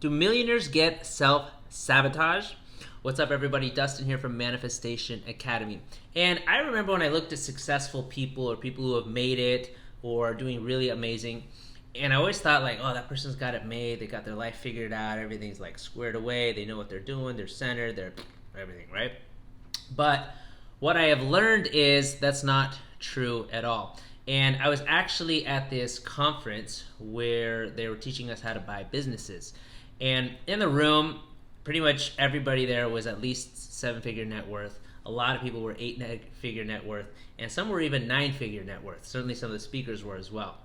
Do millionaires get self-sabotage? What's up, everybody? Dustin here from Manifestation Academy. And I remember when I looked at successful people or people who have made it or doing really amazing, and I always thought like, oh, that person's got it made. They got their life figured out. Everything's like squared away. They know what they're doing. They're centered. They're everything, right? But what I have learned is that's not true at all. And I was actually at this conference where they were teaching us how to buy businesses. And in the room, pretty much everybody there was at least 7-figure net worth. A lot of people were 8-figure net worth, and some were even 9-figure net worth. Certainly some of the speakers were as well.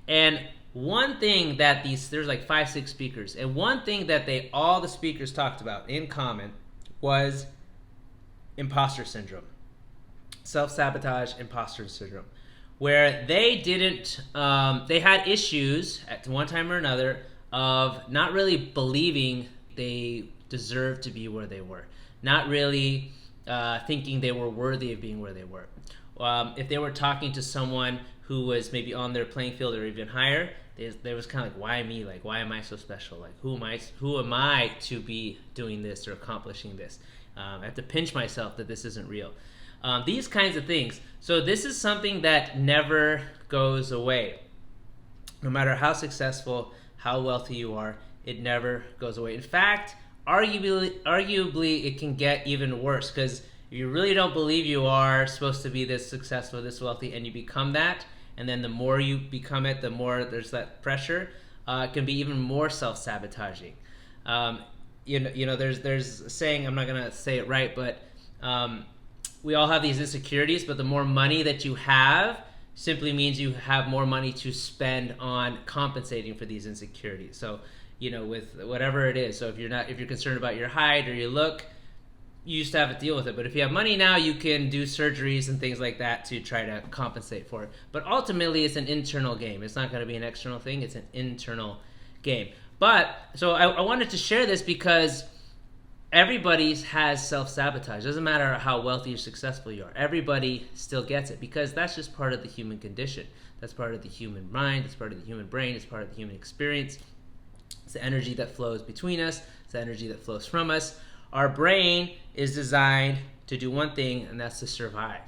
And one thing that there's like 5-6 speakers, and one thing that all the speakers talked about in common was imposter syndrome. Self-sabotage, imposter syndrome. Where they had issues at one time or another of not really believing they deserved to be where they were. Not really thinking they were worthy of being where they were. If they were talking to someone who was maybe on their playing field or even higher, they was kind of like, why me? Like, why am I so special? Like, who am I to be doing this or accomplishing this? I have to pinch myself that this isn't real. These kinds of things. So this is something that never goes away. No matter how successful, how wealthy you are, it never goes away. In fact, arguably it can get even worse, because if you really don't believe you are supposed to be this successful, this wealthy, and you become that, and then the more you become it, the more there's that pressure, it can be even more self-sabotaging. There's a saying, I'm not going to say it right, but we all have these insecurities, but the more money that you have simply means you have more money to spend on compensating for these insecurities. So, with whatever it is. So if you're concerned about your height or your look, you used to have to deal with it. But if you have money now, you can do surgeries and things like that to try to compensate for it. But ultimately, it's an internal game. It's not going to be an external thing. It's an internal game. But so I wanted to share this because everybody has self-sabotage. Doesn't matter how wealthy or successful you are. Everybody still gets it, because that's just part of the human condition. That's part of the human mind. It's part of the human brain. It's part of the human experience. It's the energy that flows between us. It's the energy that flows from us. Our brain is designed to do one thing, and that's to survive.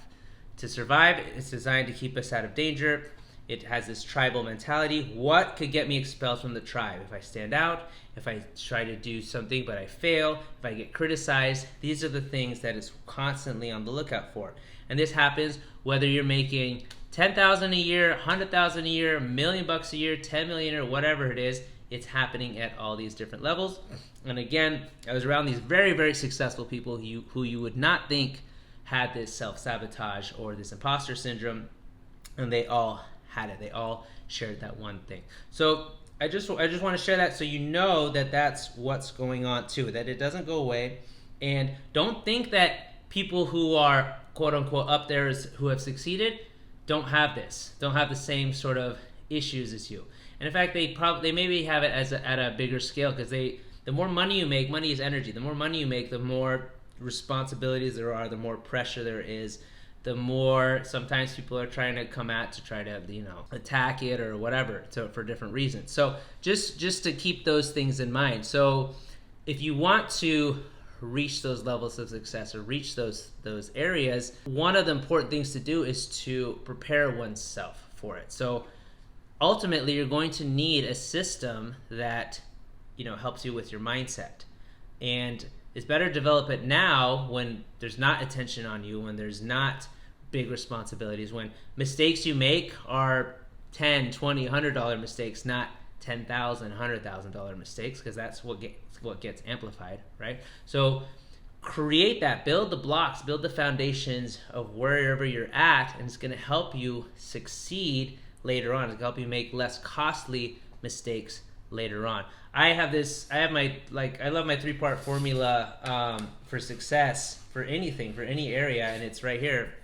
To survive, it's designed to keep us out of danger. It has this tribal mentality. What could get me expelled from the tribe? If I stand out, if I try to do something but I fail, if I get criticized, these are the things that it's constantly on the lookout for. And this happens whether you're making $10,000 a year, $100,000 a year, $1 million a year, 10 million, or whatever it is. It's happening at all these different levels. And again, I was around these very, very successful people who you would not think had this self-sabotage or this imposter syndrome, and they all had it. They all shared that one thing. So I just want to share that so you know that that's what's going on too, that it doesn't go away. And don't think that people who are quote unquote up there who have succeeded don't have the same sort of issues as you. And in fact, they maybe have it at a bigger scale, because the more money you make, money is energy. The more money you make, the more responsibilities there are, the more pressure there is, the more sometimes people are trying to come at to try to attack it or whatever for different reasons. So just to keep those things in mind. So if you want to reach those levels of success or reach those areas, one of the important things to do is to prepare oneself for it. So ultimately, you're going to need a system that helps you with your mindset. And it's better to develop it now when there's not attention on you, when there's not big responsibilities, when mistakes you make are $10, $20, $100 mistakes, not $10,000, $100,000 mistakes, because that's what gets amplified, right? So create that, build the blocks, build the foundations of wherever you're at, and it's going to help you succeed later on. It's going to help you make less costly mistakes later on. I love my 3-part formula for success for anything, for any area, and it's right here.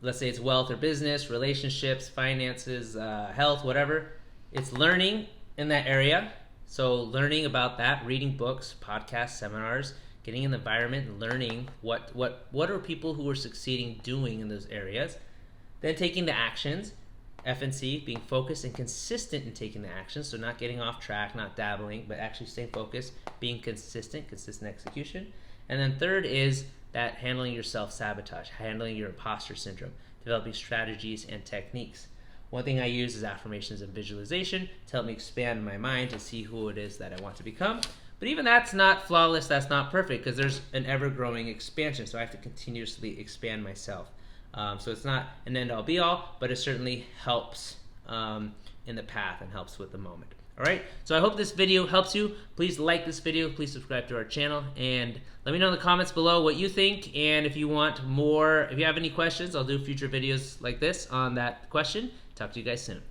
Let's say it's wealth or business, relationships, finances, health, whatever. It's learning in that area. So learning about that, reading books, podcasts, seminars, getting in the environment and learning what are people who are succeeding doing in those areas. Then taking the actions, F and C, being focused and consistent in taking the action, so not getting off track, not dabbling, but actually staying focused, being consistent execution. And then third is that handling your self-sabotage, handling your imposter syndrome, developing strategies and techniques. One thing I use is affirmations and visualization to help me expand my mind to see who it is that I want to become. But even that's not flawless, that's not perfect, because there's an ever-growing expansion, so I have to continuously expand myself. So it's not an end-all be-all, but it certainly helps in the path and helps with the moment. All right, so I hope this video helps you. Please like this video, please subscribe to our channel, and let me know in the comments below what you think, and if you want more, if you have any questions, I'll do future videos like this on that question. Talk to you guys soon.